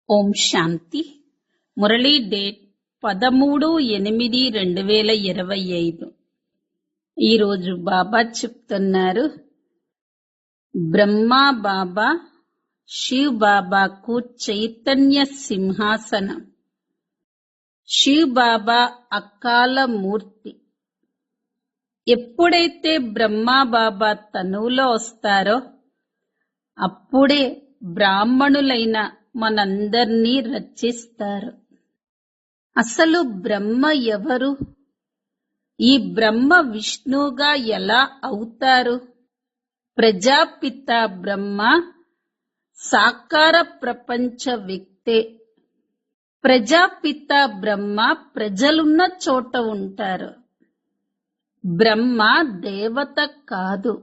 ఓం శాంతి. Murali date 13/8/2025. ఈరోజు బాబా చెప్తున్నారు, బ్రహ్మా బాబా శివ్ బాబాకు చైతన్య సింహాసనం. శివ్ బాబా అకాల మూర్తి. ఎప్పుడైతే బ్రహ్మా బాబా తనువులో వస్తారో అప్పుడే బ్రాహ్మణులైన మనందర్నీ రచిస్తారు. అసలు బ్రహ్మ ఎవరు? ఈ బ్రహ్మ విష్ణువుగా ఎలా అవుతారు? ప్రజాపిత బ్రహ్మ సాకార ప్రపంచ వ్యక్తే. ప్రజాపిత బ్రహ్మ ప్రజలున్న చోట ఉంటారు. బ్రహ్మ దేవత కాదు.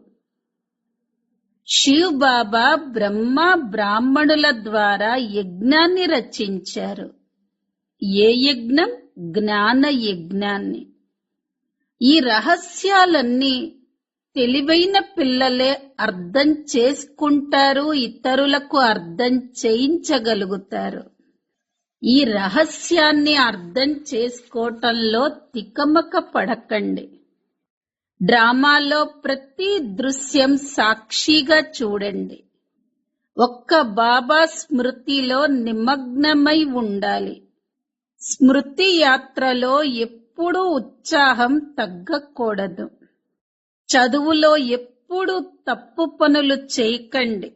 శివ్ బాబా బ్రహ్మ బ్రాహ్మణుల ద్వారా యజ్ఞాన్ని రచించారు. ఏ యజ్ఞం? జ్ఞాన యజ్ఞాన్ని. ఈ రహస్యాలన్నీ తెలివైన పిల్లలే అర్థం చేసుకుంటారు, ఇతరులకు అర్థం చేయించగలుగుతారు. ఈ రహస్యాన్ని అర్థం చేసుకోవటంలో తికమక పడకండి. డ్రామాలో ప్రతి దృశ్యం సాక్షిగా చూడండి. ఒక్క బాబా స్మృతిలో నిమగ్నమై ఉండాలి. స్మృతి యాత్రలో ఎప్పుడూ ఉత్సాహం తగ్గకూడదు. చదువులో ఎప్పుడూ తప్పు పనులు చేయకండి.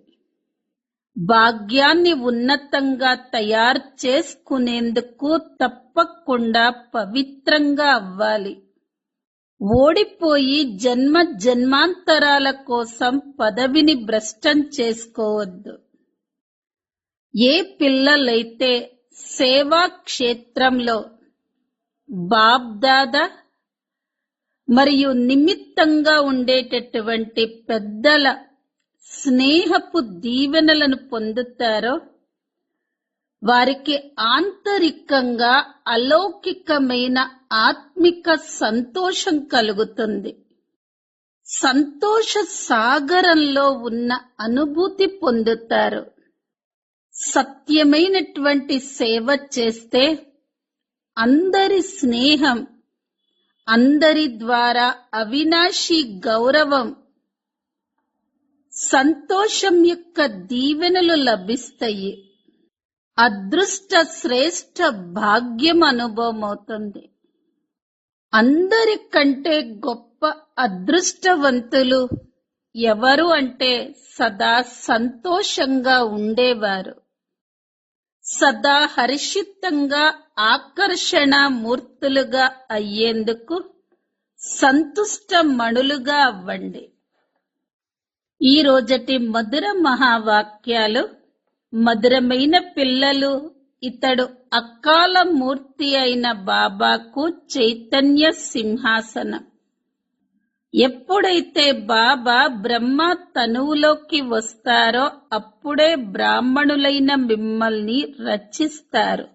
భాగ్యాన్ని ఉన్నతంగా తయారు చేసుకునేందుకు తప్పకుండా పవిత్రంగా అవ్వాలి. ఓడిపోయి జన్మ జన్మాంతరాల కోసం పదవిని భ్రష్టం చేసుకోవద్దు. ఏ పిల్లలైతే సేవా క్షేత్రంలో బాబ్దాదా మరియు నిమిత్తంగా ఉండేటటువంటి పెద్దల స్నేహపు దీవెనలను పొందుతారో వారికి ఆంతరికంగా అలౌకికమైన ఆత్మిక సంతోషం కలుగుతుంది. సంతోష సాగరంలో ఉన్న అనుభూతి పొందుతారు. సత్యమైనటువంటి సేవ చేస్తే అందరి స్నేహం, అందరి ద్వారా అవినాశి గౌరవం, సంతోషం యొక్క దీవెనలు లభిస్తాయి. అదృష్ట శ్రేష్ఠ భాగ్యం అనుభవం అవుతుంది. అందరికంటే గొప్ప అదృష్టవంతులు ఎవరు అంటే సదా సంతోషంగా ఉండేవారు. సదా హర్షితంగా ఆకర్షణ మూర్తులుగా అయ్యేందుకు సంతుష్ట మణులుగా అవ్వండి. ఈ రోజటి మధుర మహావాక్యాలు. మధురమైన పిల్లలు, ఇతడు అకాల మూర్తి అయిన బాబాకు చైతన్య సింహాసనం. ఎప్పుడైతే బాబా బ్రహ్మ తనువులోకి వస్తారో అప్పుడే బ్రాహ్మణులైన మిమ్మల్ని రచిస్తారు.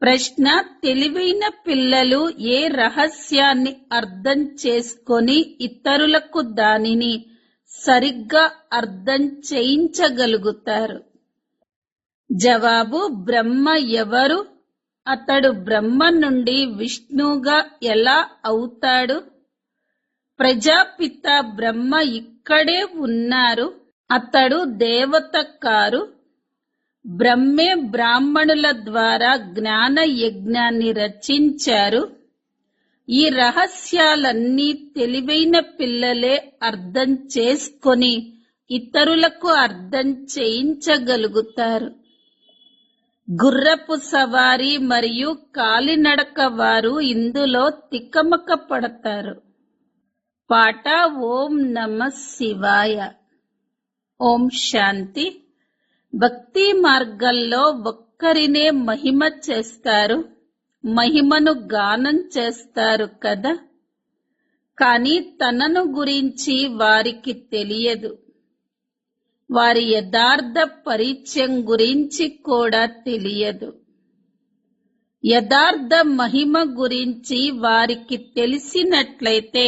ప్రశ్న: తెలివైన పిల్లలు ఏ రహస్యాన్ని అర్థం చేసుకొని ఇతరులకు దానిని సరిగ్గా అర్థం చేయించగలుగుతారు? జవాబు: బ్రహ్మ ఎవరు? అతడు బ్రహ్మ నుండి విష్ణువుగా ఎలా అవుతాడు? ప్రజాపిత బ్రహ్మ ఇక్కడే ఉన్నారు. అతడు దేవత కారు. బ్రహ్మే బ్రాహ్మణుల ద్వారా జ్ఞాన యజ్ఞాన్ని రచించారు. ఈ రహస్యాలన్నీ తెలివైన పిల్లలే అర్థం చేసుకొని ఇతరులకు అర్థం చేయించగలుగుతారు. గుర్రపు సవారీ మరియు కాలినడక వారు ఇందులో తికమక పడతారు. పాట: ఓం నమః శివాయ. ఓం శాంతి. భక్తి మార్గంలో ఒక్కరినే మహిమ చేస్తారు, మహిమను గానం చేస్తారు కదా. కానీ తనను గురించి వారికి తెలియదు. వారి యథార్థ పరిచయం గురించి కూడా తెలియదు. యథార్థ మహిమ గురించి వారికి తెలిసినట్లయితే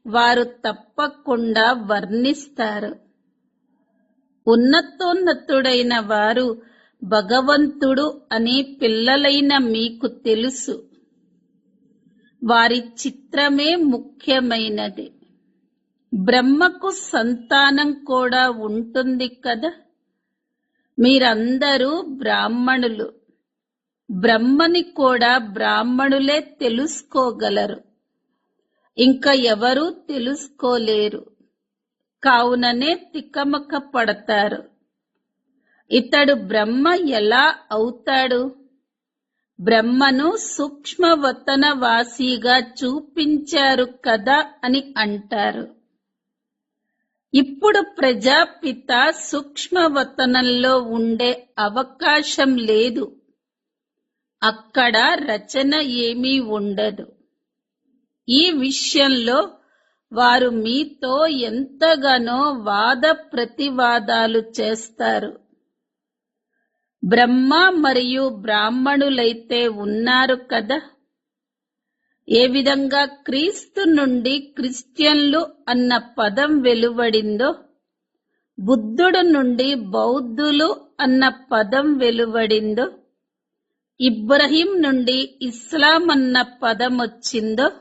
వారు తప్పకుండా వర్ణిస్తారు. ఉన్నతోన్నతుడైన వారు భగవంతుడు అని పిల్లలైన మీకు తెలుసు. వారి చిత్రమే ముఖ్యమైనది. బ్రహ్మకు సంతానం కూడా ఉంటుంది కదా. మీరందరూ బ్రాహ్మణులు. బ్రహ్మని కూడా బ్రాహ్మణులే తెలుసుకోగలరు. ఇంకా ఎవరూ తెలుసుకోలేరు. కావుననే తికమక పడతారు. ఇతడు బ్రహ్మ ఎలా అవుతాడు? బ్రహ్మను సూక్ష్మవతనవాసిగా చూపించారు కదా అని అంటారు. ఇప్పుడు ప్రజాపిత సూక్ష్మవతనంలో ఉండే అవకాశం లేదు. అక్కడ రచన ఏమీ ఉండదు. ఈ విషయంలో వారు మీతో ఎంతగానో వాద ప్రతివాదాలు చేస్తారు. బ్రహ్మ మరియు బ్రాహ్మణులైతే ఉన్నారు కదా. ఏ విధంగా క్రీస్తు నుండి క్రిస్టియన్లు అన్న పదం వెలువడిందో, బుద్ధుడు నుండి బౌద్ధులు అన్న పదం వెలువడిందో, ఇబ్రహీం నుండి ఇస్లాం అన్న పదం వచ్చిందో,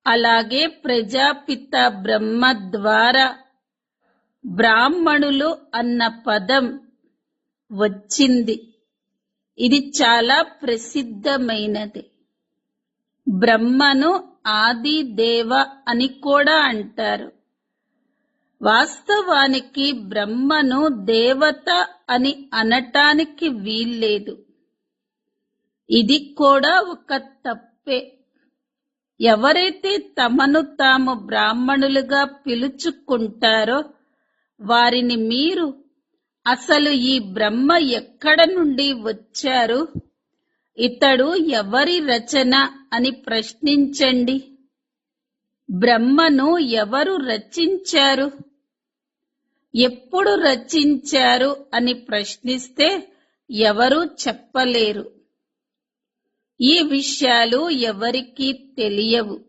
అలాగే ప్రజాపిత బ్రహ్మ ద్వారా బ్రాహ్మణులు అన్న పదం వచ్చింది. ఇది చాలా ప్రసిద్ధమైనది. బ్రహ్మను ఆది దేవ అని కూడా అంటారు. వాస్తవానికి బ్రహ్మను దేవత అని అనటానికి వీల్లేదు. ఇది కూడా ఒక తప్పే. ఎవరైతే తమను తాము బ్రాహ్మణులుగా పిలుచుకుంటారో వారిని మీరు అసలు ఈ బ్రహ్మ ఎక్కడ నుండి వచ్చారు, ఇతడు ఎవరి రచన అని ప్రశ్నించండి. బ్రహ్మను ఎవరు రచించారు, ఎప్పుడు రచించారు అని ప్రశ్నిస్తే ఎవరూ చెప్పలేరు. ఈ విషయాలు ఎవరికీ తెలియవు.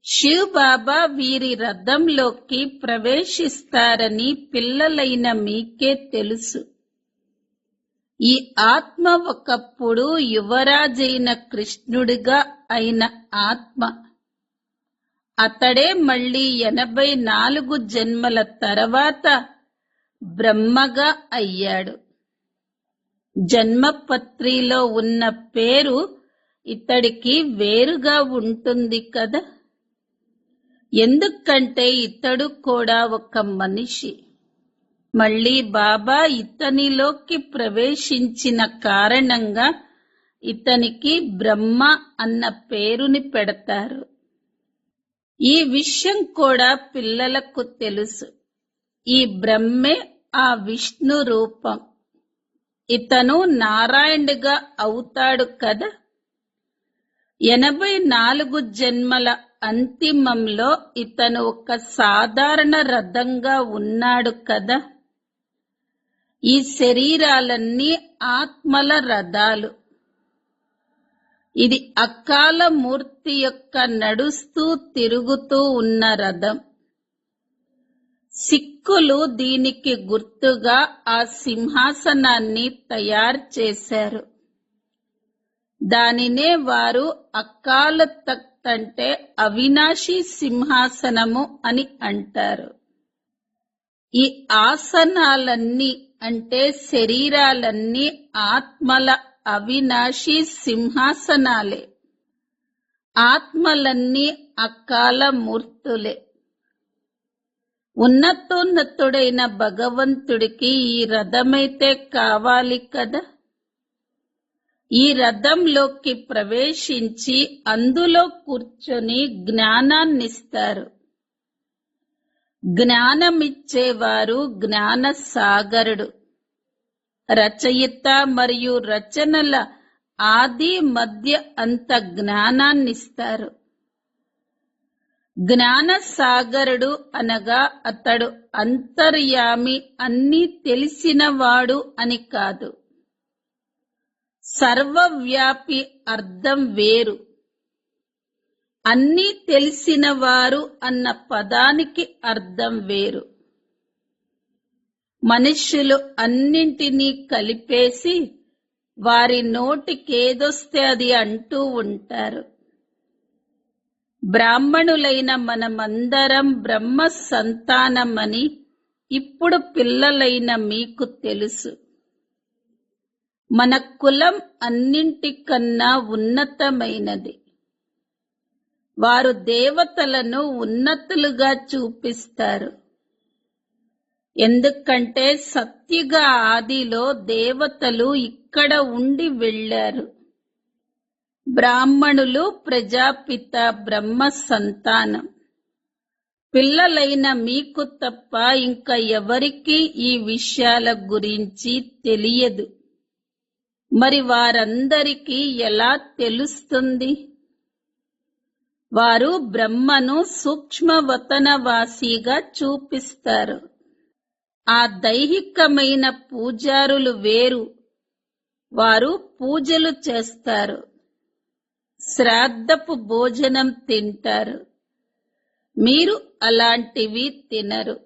శివ్ బాబా వీరి రథంలోకి ప్రవేశిస్తారని పిల్లలైన మీకే తెలుసు. ఈ ఆత్మ ఒకప్పుడు యువరాజైన కృష్ణుడిగా అయిన ఆత్మ. అతడే మళ్ళీ 84 జన్మల తర్వాత బ్రహ్మగా అయ్యాడు. జన్మపత్రిలో ఉన్న పేరు ఇతడికి వేరుగా ఉంటుంది కదా. ఎందుకంటే ఇతడు కూడా ఒక మనిషి. మళ్ళీ బాబా ఇతనిలోకి ప్రవేశించిన కారణంగా ఇతనికి బ్రహ్మ అన్న పేరుని పెడతారు. ఈ విషయం కూడా పిల్లలకు తెలుసు. ఈ బ్రహ్మే ఆ విష్ణు రూపం. ఇతను నారాయణుడిగా అవుతాడు కదా. 84 జన్మల అంతిమంలో ఇతను ఒక సాధారణ రథంగా ఉన్నాడు కదా. ఈ శరీరాలన్నీ ఆత్మల రథాలు. ఇది అకాల మూర్తి యొక్క నడుస్తూ తిరుగుతూ ఉన్న రథం. సిక్కులు దీనికి గుర్తుగా ఆ సింహాసనాన్ని తయారు చేశారు. దానినే వారు అకాల తఖ్త్ అంటే అవినాశి సింహాసనము అని అంటారు. ఈ ఆసనాలన్నీ అంటే శరీరాలన్నీ ఆత్మల అవినాశి సింహాసనాలే. ఆత్మలన్నీ అకాల మూర్తులే. ఉన్నతోన్నతుడైన భగవంతుడికి ఈ రథమైతే కావాలి కదా. ఈ రథంలోకి ప్రవేశించి అందులో కూర్చొని జ్ఞానాన్నిస్తారు. జ్ఞానమిచ్చేవారు జ్ఞాన సాగరుడు. రచయిత మరియు రచనల ఆది మధ్య అంత జ్ఞానాన్నిస్తారు. జ్ఞాన సాగరుడు అనగా అతడు అంతర్యామి, అన్నీ తెలిసినవాడు అని కాదు. సర్వవ్యాపి అర్థం వేరు. అన్నీ తెలిసినవారు అన్న పదానికి అర్థం వేరు. మనుష్యులు అన్నింటినీ కలిపేసి వారి నోటికేదొస్తే అది అంటూ ఉంటారు. బ్రాహ్మణులైన మనమందరం బ్రహ్మ సంతానమని ఇప్పుడు పిల్లలైన మీకు తెలుసు. మన కులం అన్నింటికన్నా ఉన్నతమైనది. వారు దేవతలను ఉన్నతులుగా చూపిస్తారు. ఎందుకంటే సత్యుగ ఆదిలో దేవతలు ఇక్కడ ఉండి వెళ్ళారు. బ్రాహ్మణులు ప్రజాపిత బ్రహ్మ సంతానం. పిల్లలైన మీకు తప్ప ఇంకా ఎవరికీ ఈ విషయాల గురించి తెలియదు. మరి వారందరికీ ఎలా తెలుస్తుంది? వారు బ్రహ్మను సూక్ష్మవతనవాసిగా చూపిస్తారు. ఆ దైహికమైన పూజారులు వేరు. వారు పూజలు చేస్తారు, శ్రాద్ధపు భోజనం తింటారు. మీరు అలాంటివి తినరు.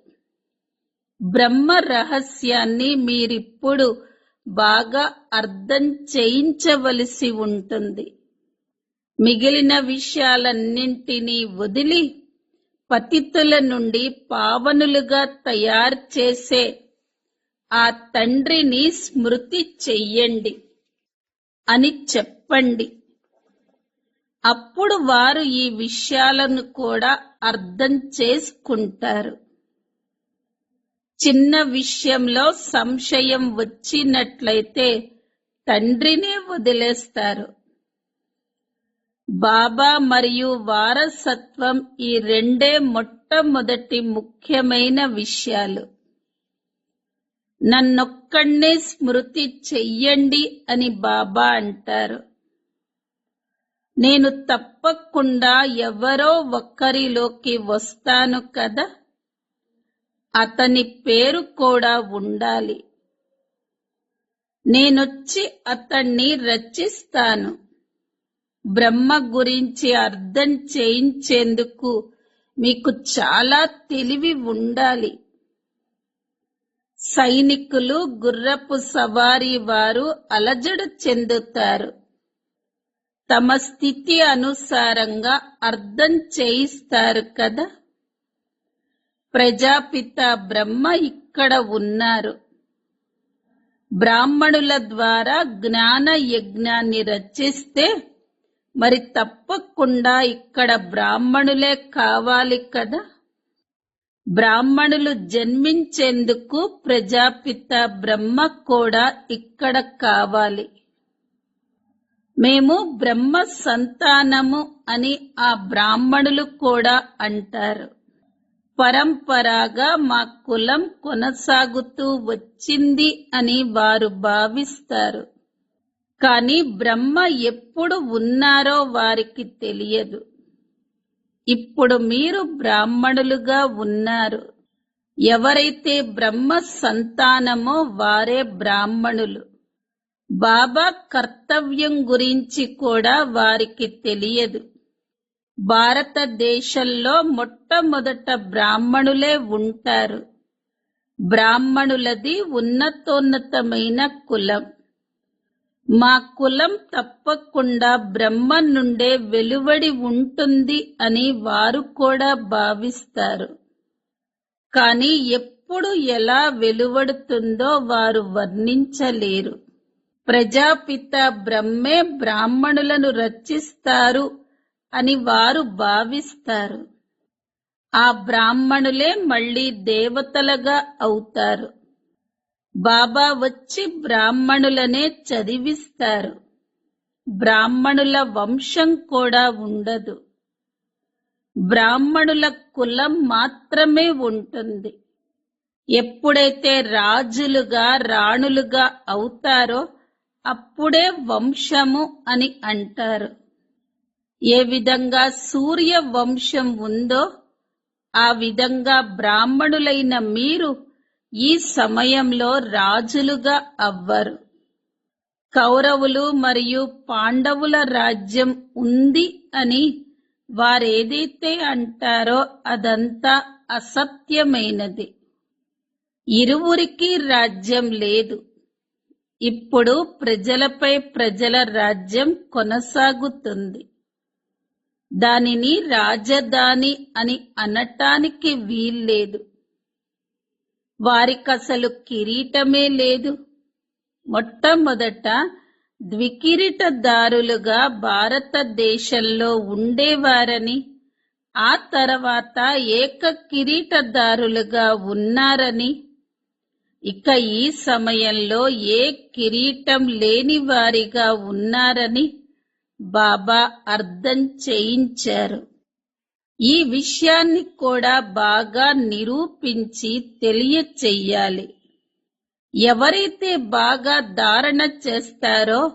బ్రహ్మ రహస్యాన్ని మీరిప్పుడు బాగా అర్థం చేయించవలసి ఉంటుంది. మిగిలిన విషయాలన్నింటినీ వదిలి పతితుల నుండి పావనులుగా తయారు చేసే ఆ తండ్రిని స్మృతి చెయ్యండి అని చెప్పండి. అప్పుడు వారు ఈ విషయాలను కూడా అర్థం చేసుకుంటారు. చిన్న విషయంలో సంశయం వచ్చినట్లయితే తండ్రినే వదిలేస్తారు. బాబా మరియు వారసత్వం ఈ రెండే మొట్టమొదటి ముఖ్యమైన విషయాలు. నన్నొక్కడే స్మృతి చెయ్యండి అని బాబా అంటారు. నేను తప్పకుండా ఎవరో ఒక్కరిలోకి వస్తాను కదా, అతని పేరు కూడా ఉండాలి. నేనొచ్చి అతన్ని రచిస్తాను. బ్రహ్మ గురించి అర్థం చేయించేందుకు మీకు చాలా తెలివి ఉండాలి. సైనికులు, గుర్రపు సవారీ వారు అలజడ చెందుతారు. తమ స్థితి అనుసారంగా అర్థం చేయిస్తారు కదా. ప్రజాపిత బ్రహ్మ ఇక్కడ ఉన్నారు. బ్రాహ్మణుల ద్వారా జ్ఞాన యజ్ఞాన్ని రచిస్తే మరి తప్పకుండా ఇక్కడ బ్రాహ్మణులే కావాలి కదా. బ్రాహ్మణులు జన్మించేందుకు ప్రజాపిత బ్రహ్మ కూడా ఇక్కడ కావాలి. మేము బ్రహ్మ సంతానము అని ఆ బ్రాహ్మణులు కూడా అంటారు. పరంపరాగా మా కులం కొనసాగుతూ వచ్చింది అని వారు భావిస్తారు. కానీ బ్రహ్మ ఎప్పుడు ఉన్నారో వారికి తెలియదు. ఇప్పుడు మీరు బ్రాహ్మణులుగా ఉన్నారు. ఎవరైతే బ్రహ్మ సంతానమో వారే బ్రాహ్మణులు. బాబా కర్తవ్యం గురించి కూడా వారికి తెలియదు. భారతదేశంలో మొట్టమొదట బ్రాహ్మణులే ఉంటారు. బ్రాహ్మణులది ఉన్నతోన్నతమైన కులం. మా కులం తప్పకుండా బ్రహ్మ నుండే వెలువడి ఉంటుంది అని వారు కూడా భావిస్తారు. కానీ ఎప్పుడు ఎలా వెలువడుతుందో వారు వర్ణించలేరు. ప్రజాపిత బ్రహ్మే బ్రాహ్మణులను రచిస్తారు అని వారు భావిస్తారు. ఆ బ్రాహ్మణులే మళ్ళీ దేవతలుగా అవుతారు. బాబా వచ్చి బ్రాహ్మణులనే చదివిస్తారు. బ్రాహ్మణుల వంశం కూడా ఉండదు. బ్రాహ్మణుల కులం మాత్రమే ఉంటుంది. ఎప్పుడైతే రాజులుగా, రాణులుగా అవుతారో అప్పుడే వంశము అని అంటారు. ఏ విధంగా సూర్య వంశం ఉందో ఆ విధంగా బ్రాహ్మణులైన మీరు ఈ సమయంలో రాజులుగా అవ్వరు. కౌరవులు మరియు పాండవుల రాజ్యం ఉంది అని వారేదైతే అంటారో అదంతా అసత్యమైనది. ఇరువురికి రాజ్యం లేదు. ఇప్పుడు ప్రజలపై ప్రజల రాజ్యం కొనసాగుతుంది. దానిని రాజధాని అని అనటానికి వీల్లేదు. వారికసలు కిరీటమే లేదు. మొట్టమొదట ద్వికిరీటదారులుగా భారతదేశంలో ఉండేవారని, ఆ తర్వాత ఏక కిరీటదారులుగా ఉన్నారని, ఇక ఈ సమయంలో ఏ కిరీటం లేని వారిగా ఉన్నారని బాబా అర్థం చేయించారు. ఈ విషయాన్ని కూడా బాగా నిరూపించి తెలియచెయ్యాలి. ఎవరైతే బాగా ధారణ చేస్తారో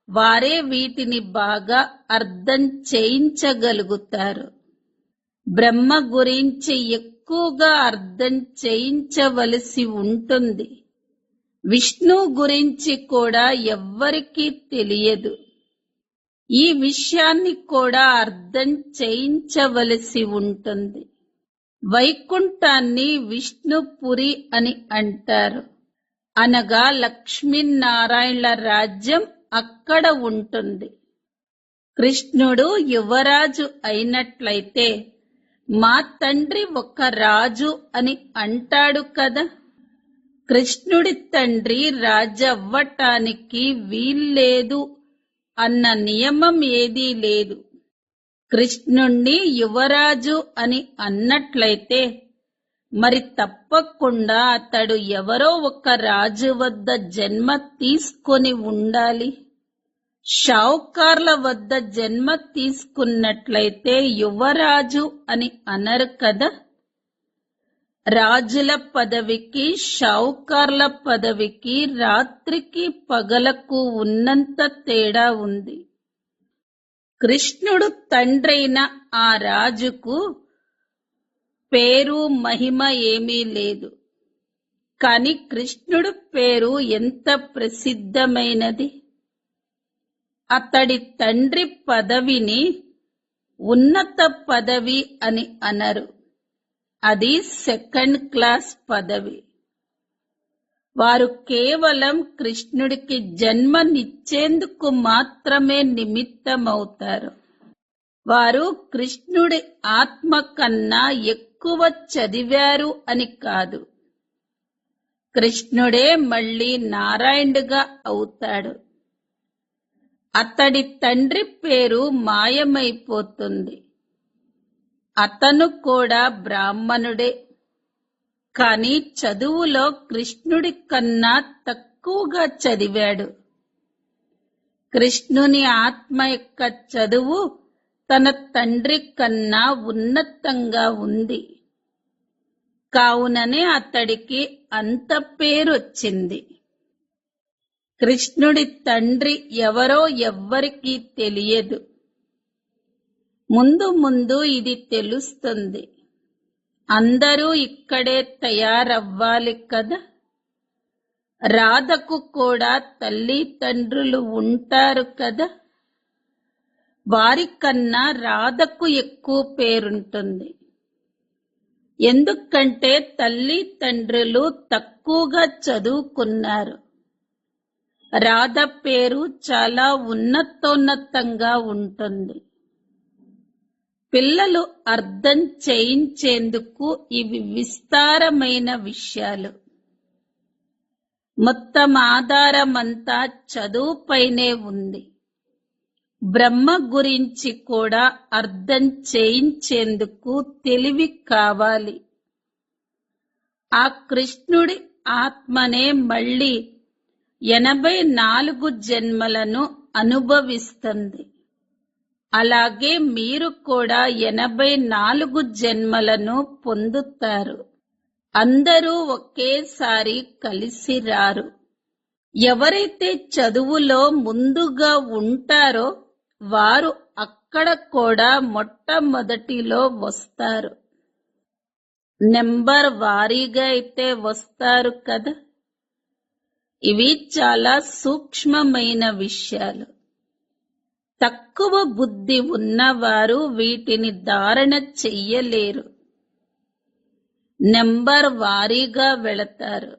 వారే వీటిని బాగా అర్థం చేయించగలుగుతారు. బ్రహ్మ గురించి ఎక్కువగా అర్థం చేయించవలసి ఉంటుంది. విష్ణు గురించి కూడా ఎవ్వరికీ తెలియదు. ఈ విషయాన్ని కూడా అర్థం చేయించవలసి ఉంటుంది. వైకుంఠాన్ని విష్ణుపురి అని అంటారు. అనగా లక్ష్మీనారాయణల రాజ్యం అక్కడ ఉంటుంది. కృష్ణుడు యువరాజు అయినట్లయితే మా తండ్రి ఒక రాజు అని అంటాడు కదా. కృష్ణుడి తండ్రి రాజవ్వటానికి వీల్లేదు అన్న నియమం ఏదీ లేదు. కృష్ణుణ్ణి యువరాజు అని అన్నట్లయితే మరి తప్పకుండా అతడు ఎవరో ఒక రాజు వద్ద జన్మ తీసుకొని ఉండాలి. షావుకార్ల వద్ద జన్మ తీసుకున్నట్లయితే యువరాజు అని అనరు కదా. రాజుల పదవికి, షావుకార్ల పదవికి రాత్రికి పగలకు ఉన్నంత తేడా ఉంది. కృష్ణుడు తండ్రైన ఆ రాజుకు పేరు మహిమ ఏమీ లేదు. కాని కృష్ణుడు పేరు ఎంత ప్రసిద్ధమైనది. అతడి తండ్రి పదవిని ఉన్నత పదవి అని అనరు. అది సెకండ్ క్లాస్ పదవి. వారు కేవలం కృష్ణుడికి జన్మనిచ్చేందుకు మాత్రమే నిమిత్తమవుతారు. వారు కృష్ణుడి ఆత్మ కన్నా ఎక్కువ చదివారు అని కాదు. కృష్ణుడే మళ్ళీ నారాయణుడుగా అవుతాడు. అతడి తండ్రి పేరు మాయమైపోతుంది. అతను కూడా బ్రాహ్మణుడే. కాని చదువులో కృష్ణుడి కన్నా తక్కువగా చదివాడు. కృష్ణుని ఆత్మ యొక్క చదువు తన తండ్రి కన్నా ఉన్నతంగా ఉంది. కావుననే అతడికి అంత పేరొచ్చింది. కృష్ణుడి తండ్రి ఎవరో ఎవ్వరికీ తెలియదు. ముందు ముందు ఇది తెలుస్తుంది. అందరూ ఇక్కడే తయారవ్వాలి కదా. రాధకు కూడా తల్లి తండ్రులు ఉంటారు కదా. వారికన్నా రాధకు ఎక్కువ పేరుంటుంది. ఎందుకంటే తల్లి తండ్రులు తక్కువగా చదువుకున్నారు. రాధ పేరు చాలా ఉన్నతోన్నతంగా ఉంటుంది. పిల్లలు అర్థం చేయించేందుకు ఇవి విస్తారమైన విషయాలు. మొత్తం ఆధారమంతా చదువుపైనే ఉంది. బ్రహ్మ గురించి కూడా అర్థం చేయించేందుకు తెలివి కావాలి. ఆ కృష్ణుడి ఆత్మనే మళ్ళీ 84 జన్మలను అనుభవిస్తుంది. అలాగే మీరు కూడా 84 జన్మలను పొందుతారు. అందరూ ఒకేసారి కలిసి రారు. ఎవరైతే చదువులో ముందుగా ఉంటారో వారు అక్కడ కూడా మొట్టమొదటిలో వస్తారు. నెంబర్ వారీగా అయితే వస్తారు కదా. ఇవి చాలా సూక్ష్మమైన విషయాలు. తక్కువ బుద్ధి ఉన్నవారు వీటిని ధారణ చెయ్యలేరు. నెంబర్ వారీగా వెళతారు.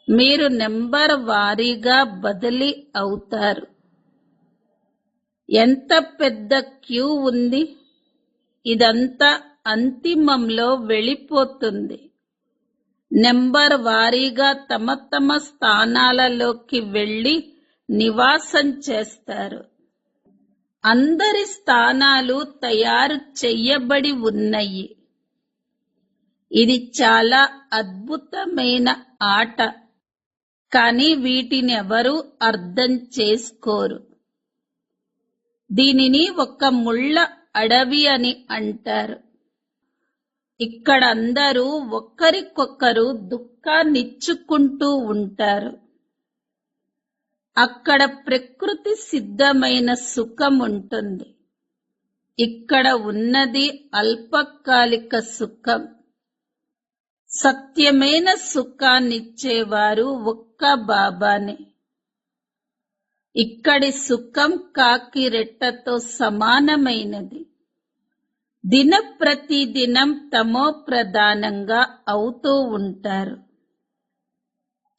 మీరు నెంబర్ వారీగా బదిలీ అవుతారు. ఎంత పెద్ద క్యూ ఉంది. ఇదంతా అంతిమంలో వెళ్ళిపోతుంది. నెంబర్ వారీగా తమ తమ స్థానాలలోకి వెళ్లి నివాసం చేస్తారు. అందరి స్థానాలు తయారు చెయ్యబడి ఉన్నాయి. ఇది చాలా అద్భుతమైన ఆట. కానీ వీటిని ఎవరూ అర్థం చేసుకోరు. దీనిని ఒక ముళ్ళ అడవి అని అంటారు. ఇక్కడ అందరూ ఒకరికొకరు దుఃఖాన్నిచ్చుకుంటూ ఉంటారు. అక్కడ ప్రకృతి సిద్ధమైన సుఖం ఉంటుంది. ఇక్కడ ఉన్నది అల్పకాలిక సుఖం. సత్యమైన సుఖాన్నిచ్చేవారు ఒక్క బాబానే. ఇక్కడి సుఖం కాకి రెట్టతో సమానమైనది. దినప్రతిదినం తమో ప్రధానంగా అవుతూ ఉంటారు.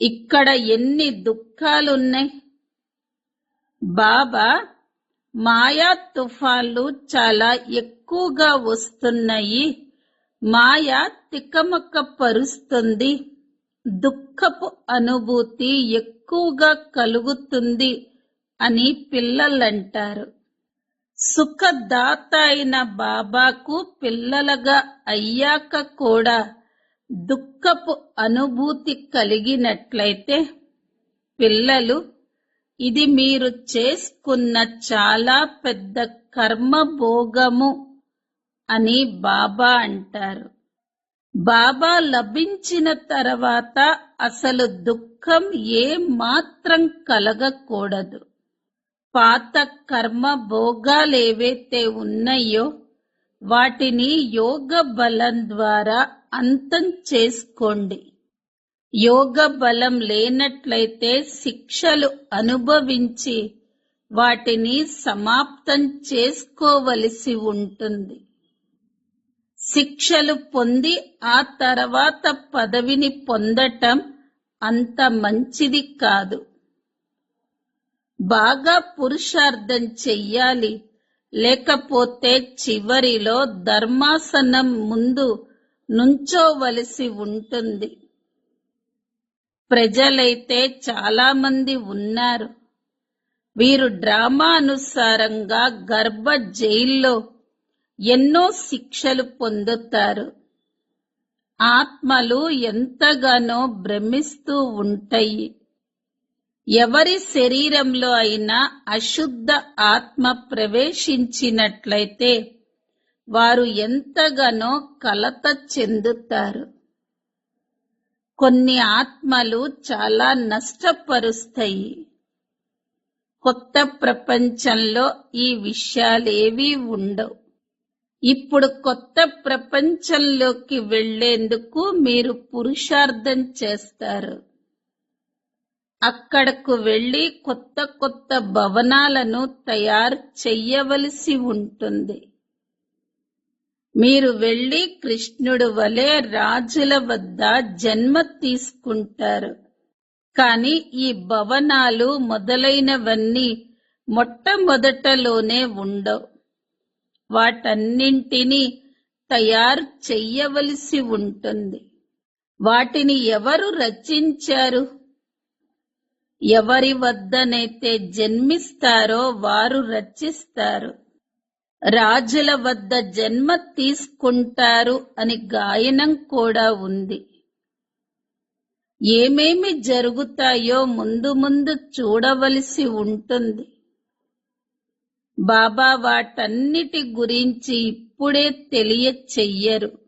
ఇక్కడ ఎన్ని దుఃఖాలున్నాయి. బాబా మాయా తుఫాన్లు చాలా ఎక్కువగా వస్తున్నాయి. మాయ తికమక పరుస్తుంది. దుఃఖపు అనుభూతి ఎక్కువగా కలుగుతుంది అని పిల్లలంటారు. సుఖదాత అయిన బాబాకు పిల్లలుగా అయ్యాక కూడా దుఃఖపు అనుభూతి కలిగినట్లయితే పిల్లలు, ఇది మీరు చేసుకున్న చాలా పెద్ద కర్మభోగము అని బాబా అంటారు. బాబా లభించిన తర్వాత అసలు దుఃఖం ఏ మాత్రం కలగకూడదు. పాత కర్మ భోగాలేవైతే ఉన్నాయో వాటిని యోగ బలం ద్వారా అంతం చేసుకోండి. యోగ బలం లేనట్లయితే శిక్షలు అనుభవించి వాటిని సమాప్తం చేసుకోవలసి ఉంటుంది. శిక్షలు పొంది ఆ తర్వాత పదవిని పొందటం అంత మంచిది కాదు. బాగా పురుషార్థం చెయ్యాలి. లేకపోతే చివరిలో ధర్మాసనం ముందు నుంచోవలసి ఉంటుంది. ప్రజలైతే చాలా మంది ఉన్నారు. వీరు డ్రామా అనుసారంగా గర్భ జైల్లో ఎన్నో శిక్షలు పొందుతారు. ఆత్మలు ఎంతగానో భ్రమిస్తూ ఉంటాయి. ఎవరి శరీరంలో అయినా అశుద్ధ ఆత్మ ప్రవేశించినట్లయితే వారు ఎంతగానో కలత చెందుతారు. కొన్ని ఆత్మలు చాలా నష్టపరుస్తాయి. కొత్త ప్రపంచంలో ఈ విషయాలేవీ ఉండవు. ఇప్పుడు కొత్త ప్రపంచంలోకి వెళ్లేందుకు మీరు పురుషార్థం చేస్తారు. అక్కడకు వెళ్లి కొత్త కొత్త భవనాలను తయారు చెయ్యవలసి ఉంటుంది. మీరు వెళ్లి కృష్ణుడు వలె రాజుల వద్ద జన్మ తీసుకుంటారు. కానీ ఈ భవనాలు మొదలైనవన్నీ మొట్టమొదటలోనే ఉండవు. వాటన్నింటినీ తయారు చెయ్యవలసి ఉంటుంది. వాటిని ఎవరు రచించారు? ఎవరి వద్దనైతే జన్మిస్తారో వారు రచిస్తారు. రాజుల వద్ద జన్మ తీసుకుంటారు అని గాయనం కూడా ఉంది. ఏమేమి జరుగుతాయో ముందు ముందు చూడవలసి ఉంటుంది. బాబా వాటన్నిటి గురించి ఇప్పుడే తెలియచెయ్యరు.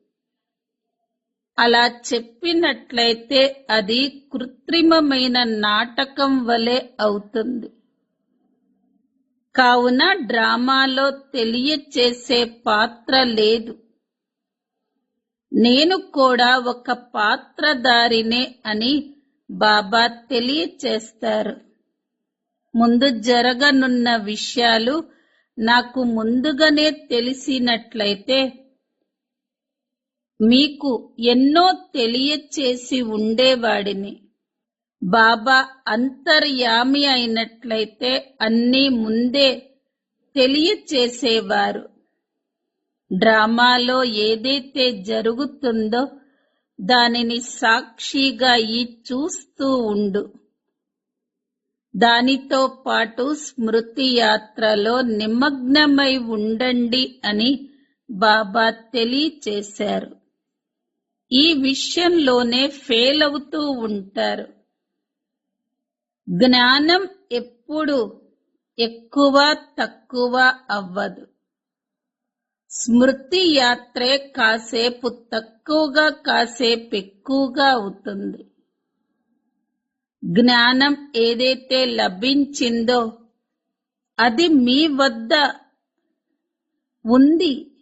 అలా చెప్పినట్లయితే అది కృత్రిమమైన నాటకం వలె అవుతుంది. కావున డ్రామాలో తెలియచేసే పాత్ర లేదు. నేను కూడా ఒక పాత్రధారినే అని బాబా తెలియచేస్తారు. ముందు జరగనున్న విషయాలు నాకు ముందుగానే తెలిసినట్లయితే మీకు ఎన్నో తెలియచేసి ఉండేవాడిని. బాబా అంతర్యామి అయినట్లయితే అన్నీ ముందే తెలియచేసేవారు. డ్రామాలో ఏదైతే జరుగుతుందో దానిని సాక్షిగా చూస్తూ ఉండు. దానితో పాటు స్మృతి యాత్రలో నిమగ్నమై ఉండండి అని బాబా తెలియచేశారు. ఈ విషయంలోనే ఫెయిల్ అవుతూ ఉంటారు. జ్ఞానం ఎప్పుడు ఎక్కువ తక్కువ అవ్వదు. స్మృతి యాత్రే కాసేపు తక్కువగా కాసేపు ఎక్కువగా అవుతుంది. జ్ఞానం ఏదైతే లభించిందో అది మీ వద్ద ఉంది.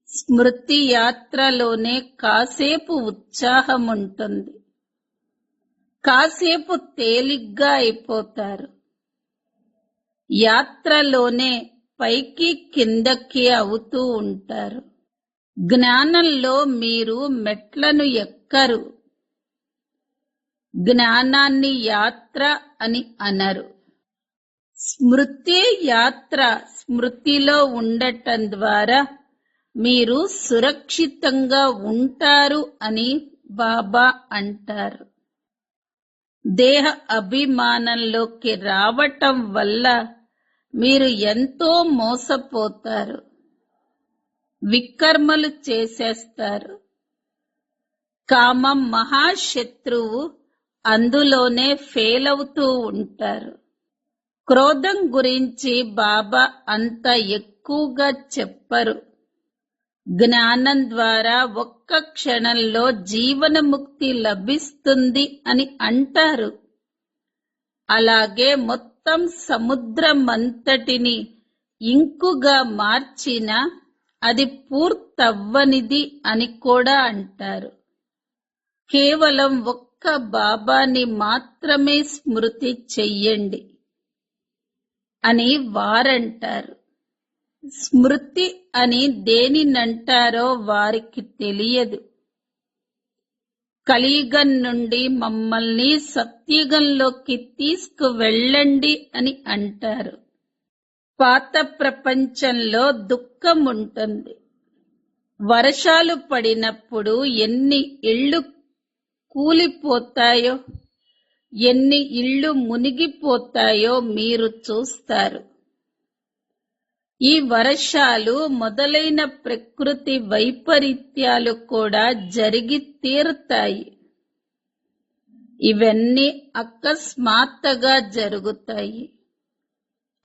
స్మృతి యాత్రలోనే కాసేపు ఉత్సాహం ఉంటుంది. కాసేపు తేలిగ్గా అయిపోతారు. యాత్రలోనే పైకి కిందకి అవుతూ ఉంటారు. జ్ఞానంలో మీరు మెట్లను ఎక్కరు. జ్ఞానాన్ని యాత్ర అని అనరు. స్మృతి యాత్ర స్మృతిలో ఉండటం ద్వారా మీరు సురక్షితంగా ఉంటారు అని బాబా అంటారు. దేహ అభిమానంలోకి రావటం వల్ల మీరు ఎంతో మోసపోతారు. వికర్మలు చేసేస్తారు. కామం మహాశత్రువు, అందులోనే ఫెయిల్ అవుతూ ఉంటారు. క్రోధం గురించి బాబా అంత ఎక్కువగా చెప్పరు. జ్ఞానం ద్వారా ఒక్క క్షణంలో జీవనముక్తి లభిస్తుంది అని అంటారు. అలాగే మొత్తం సముద్రమంతటిని ఇంకుగా మార్చిన అది పూర్తవ్వనిది అని కూడా అంటారు. కేవలం ఒక్క బాబాని మాత్రమే స్మృతి చెయ్యండి అని వారంటారు. స్మృతి అని దేనినంటారో వారికి తెలియదు. కలియుగం నుండి మమ్మల్ని సత్యుగంలోకి తీసుకువెళ్ళండి అని అంటారు. పాత ప్రపంచంలో దుఃఖం ఉంటుంది. వర్షాలు పడినప్పుడు ఎన్ని ఇళ్ళు కూలిపోతాయో, ఎన్ని ఇళ్ళు మునిగిపోతాయో మీరు చూస్తారు. ఈ వర్షాలు మొదలైన ప్రకృతి వైపరీత్యాలు కూడా జరిగి తీరుతాయి. ఇవన్నీ అకస్మాత్తుగా జరుగుతాయి.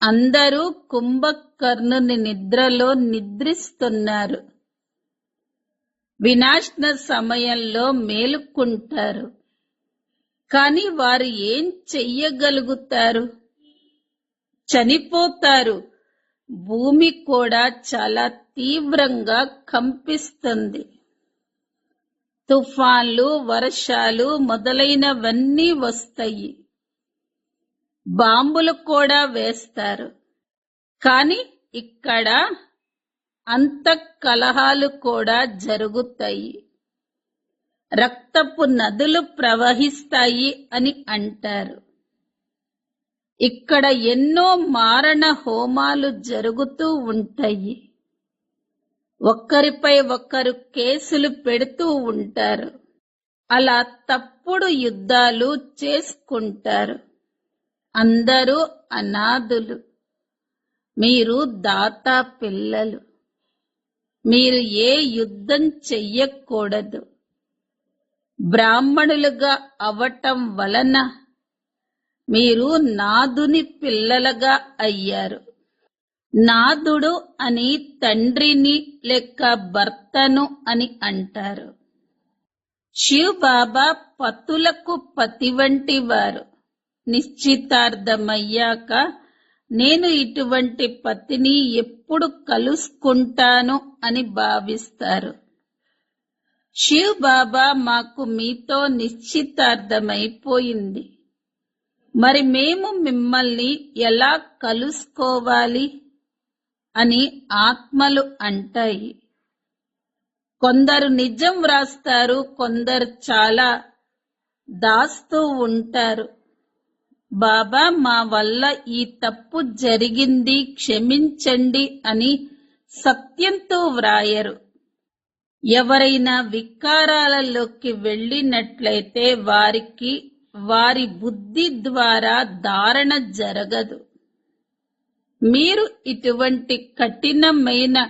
అందరూ కుంభకర్ణుని నిద్రలో నిద్రిస్తున్నారు. వినాశన సమయంలో మేలుకుంటారు. కానీ వారు ఏం చెయ్యగలుగుతారు? చనిపోతారు. భూమి కూడా చాలా తీవ్రంగా కంపిస్తుంది. తుఫాన్లు, వర్షాలు మొదలైనవన్నీ వస్తాయి. బాంబులు కూడా వేస్తారు. కానీ ఇక్కడ అంతఃకలహాలు కూడా జరుగుతాయి. రక్తపు నదులు ప్రవహిస్తాయి అని అంటారు. ఇక్కడ ఎన్నో మారణ హోమాలు జరుగుతూ ఉంటాయి. ఒక్కరిపై ఒకరు కేసులు పెడుతూ ఉంటారు. అలా తప్పుడు యుద్ధాలు చేసుకుంటారు. అందరూ అనాథులు. మీరు దాతా పిల్లలు. మీరు ఏ యుద్ధం చెయ్యకూడదు. బ్రాహ్మణులుగా అవటం వలన మీరు నాదుని పిల్లలుగా అయ్యారు. నాదుడు అని తండ్రిని లేక భర్తను అని అంటారు. శివ్ బాబా పతులకు పతి వంటి వారు. నిశ్చితార్థమయ్యాక నేను ఇటువంటి పతిని ఎప్పుడు కలుసుకుంటాను అని భావిస్తారు. శివ్ బాబా మాకు మీతో నిశ్చితార్థమైపోయింది. మరి మేము మిమ్మల్ని ఎలా కలుసుకోవాలి అని ఆత్మలు అంటాయి. కొందరు నిజం వ్రాస్తారు, కొందరు చాలా దాస్తూ ఉంటారు. బాబా, మా వల్ల ఈ తప్పు జరిగింది, క్షమించండి అని సత్యంతో వ్రాయరు. ఎవరైనా వికారాలలోకి వెళ్ళినట్లయితే వారికి వారి బుద్ధి ద్వారా ధారణ జరగదు. మీరు ఇటువంటి కఠినమైన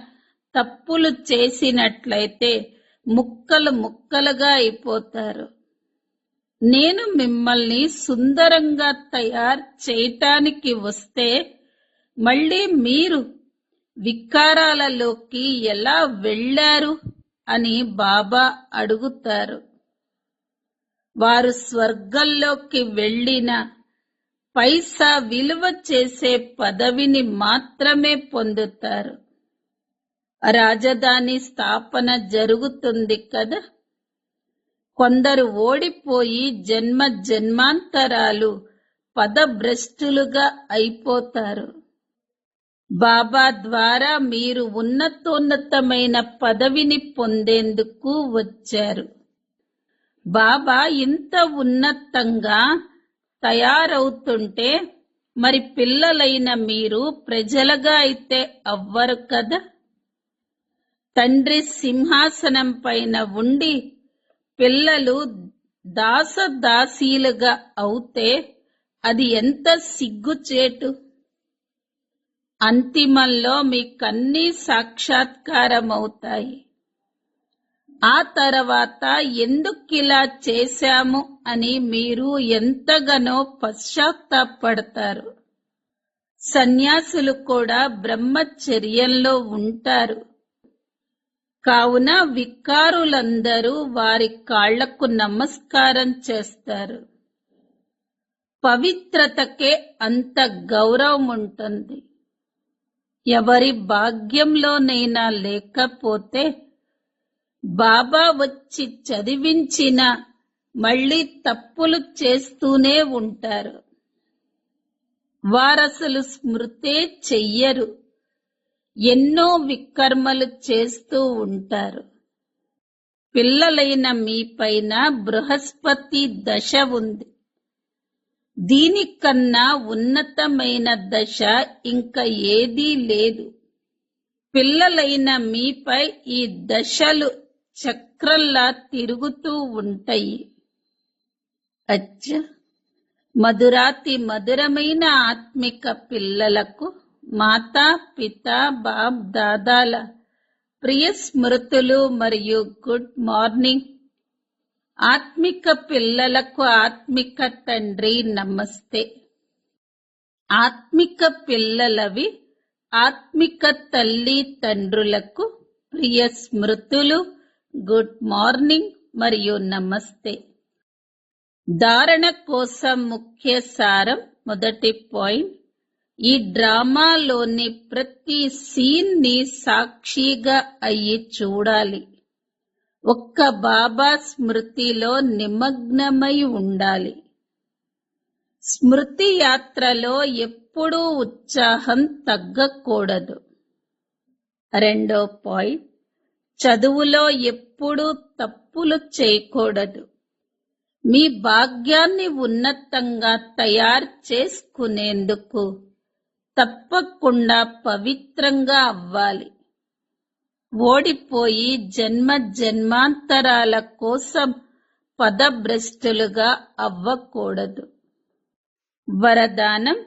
తప్పులు చేసినట్లయితే ముక్కలు ముక్కలుగా అయిపోతారు. నేను మిమ్మల్ని సుందరంగా తయారు చేయటానికి వస్తే మళ్ళీ మీరు వికారాలలోకి ఎలా వెళ్ళారు అని బాబా అడుగుతారు. వారు స్వర్గంలోకి వెళ్ళిన పైసా విలువ చేసే పదవిని మాత్రమే పొందుతారు. రాజధాని స్థాపన జరుగుతుంది కదా. కొందరు ఓడిపోయి జన్మ జన్మాంతరాలు పదభ్రష్టులుగా అయిపోతారు. బాబా ద్వారా మీరు ఉన్నతోన్నతమైన పదవిని పొందేందుకు వచ్చారు. బాబా ఇంత ఉన్నతంగా తయారవుతుంటే మరి పిల్లలైన మీరు ప్రజలుగా అయితే అవ్వరు కదా. తండ్రి సింహాసనం పైన ఉండి పిల్లలు దాసదాసీలుగా అవుతే అది ఎంత సిగ్గుచేటు. అంతిమంలో మీకన్నీ సాక్షాత్కారమవుతాయి. ఆ తర్వాత ఎందుకిలా చేశాము అని మీరు ఎంతగానో పశ్చాత్తాపడతారు. సన్యాసులు కూడా బ్రహ్మచర్యంలో ఉంటారు. కావున వికారులందరూ వారి కాళ్లకు నమస్కారం చేస్తారు. పవిత్రతకే అంత గౌరవం ఉంటుంది. ఎవరి భాగ్యంలోనైనా లేకపోతే బాబా వచ్చి చదివించినా మళ్ళీ తప్పులు చేస్తూనే ఉంటారు. వారసలు స్మృతే చెయ్యరు. ఎన్నో వికర్మలు చేస్తూ ఉంటారు. పిల్లలైన మీపైన బృహస్పతి దశ ఉంది. దీనికన్నా ఉన్నతమైన దశ ఇంకా ఏదీ లేదు. పిల్లలైన మీపై ఈ దశలు చక్రంలా తిరుగుతూ ఉంటాయి. అచ్చ, మధురాతి మధురమైన ఆత్మిక పిల్లలకు మాతా పిత బాప్ దాదాల ప్రియ స్మృతులు మరియు గుడ్ మార్నింగ్. ఆత్మిక పిల్లలకు ఆత్మిక తండ్రి నమస్తే. ఆత్మిక పిల్లలవి ఆత్మిక తల్లి తండ్రులకు ప్రియ స్మృతులు, గుడ్ మార్నింగ్ మరియు నమస్తే. ధారణ కోసం ముఖ్య సారం. మొదటి పాయింట్, ఈ డ్రామాలోని ప్రతి సీన్ ని సాక్షిగా అయ్యి చూడాలి. ఒక్క బాబా స్మృతిలో నిమగ్నమై ఉండాలి. స్మృతి యాత్రలో ఎప్పుడూ ఉత్సాహం తగ్గకూడదు. రెండో పాయింట్, చదువులో ఎప్పుడూ తప్పులు చేయకూడదు. మీ భాగ్యాన్ని ఉన్నతంగా తయారు చేసుకునేందుకు తప్పకుండా పవిత్రంగా అవ్వాలి. ఓడిపోయి జన్మ జన్మాంతరాల కోసం పదభ్రష్టులుగా అవ్వకూడదు. వరదానం,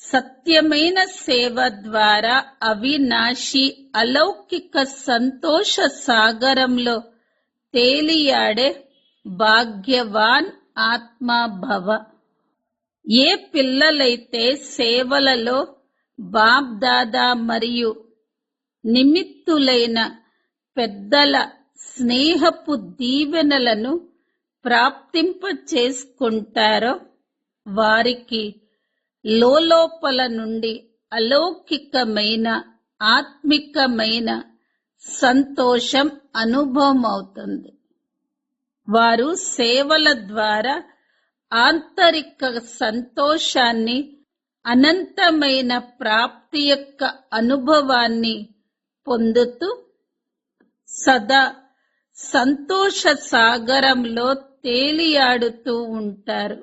సత్యమైన సేవ ద్వారా అవినాశి అలౌకిక సంతోష సాగరంలో తేలియాడే భాగ్యవాన్ ఆత్మా భవ. ఏ పిల్లలైతే సేవలలో బాప్ దాదా మరియు నిమిత్తులైన పెద్దల స్నేహపు దీవెనలను ప్రాప్తింప చేసుకుంటారో వారికి లోలోపల నుండి అలౌకికమైన ఆత్మికమైన సంతోషం అనుభవం అవుతుంది. వారు సేవల ద్వారా ఆంతరిక సంతోషాన్ని, అనంతమైన ప్రాప్తి యొక్క అనుభవాన్ని పొందుతూ సదా సంతోష సాగరంలో తేలియాడుతూ ఉంటారు.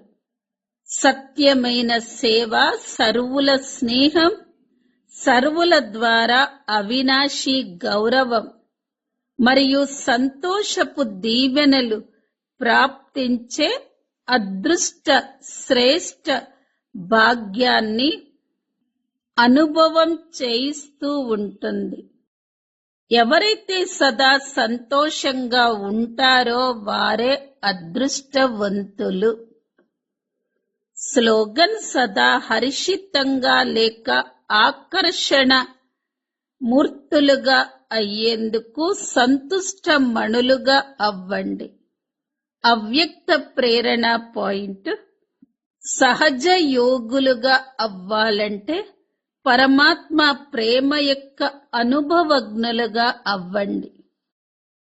సత్యమైన సేవ, సర్వుల స్నేహం, సర్వుల ద్వారా అవినాశి గౌరవం మరియు సంతోషపు దీవెనలు ప్రాప్తించే అదృష్ట శ్రేష్ఠ భాగ్యాన్ని అనుభవం చేయిస్తూ ఉంటుంది. ఎవరైతే సదా సంతోషంగా ఉంటారో వారే అదృష్టవంతులు. స్లోగన్: సదా హర్షితంగా లేక ఆకర్షణ మూర్తులుగా అయ్యేందుకు సంతుష్ట మణులుగా అవ్వండి. అవ్యక్త ప్రేరణ పాయింట్: సహజ యోగులుగా అవ్వాలంటే పరమాత్మ ప్రేమ యొక్క అనుభవజ్ఞులుగా అవ్వండి.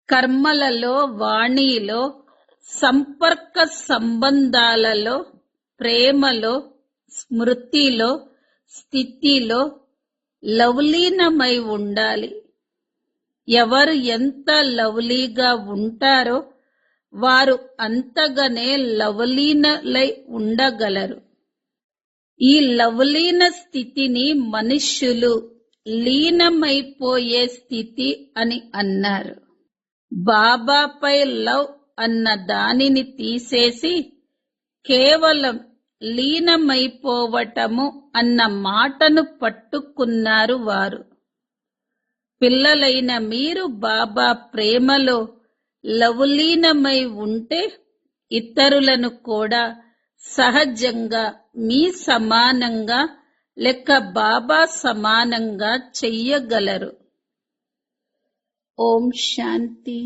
కర్మలలో, వాణిలో, సంపర్క సంబంధాలలో, ప్రేమలో, స్మృతిలో, స్థితిలో లవలీనమై ఉండాలి. ఎవరు ఎంత లవ్లీగా ఉంటారో వారు అంతగానే లవలీనలై ఉండగలరు. ఈ లవలీన స్థితిని మనుష్యులు లీనమైపోయే స్థితి అని అన్నారు. బాబాపై లవ్ అన్న దానిని తీసేసి కేవలం లీనమైపోవటము అన్న మాటను పట్టుకున్నారు వారు. పిల్లలైన మీరు బాబా ప్రేమలో లవలీనమై ఉంటే ఇతరులను కూడా సహజంగా మీ సమానంగా లేక బాబా సమానంగా చెయ్యగలరు. ఓం శాంతి.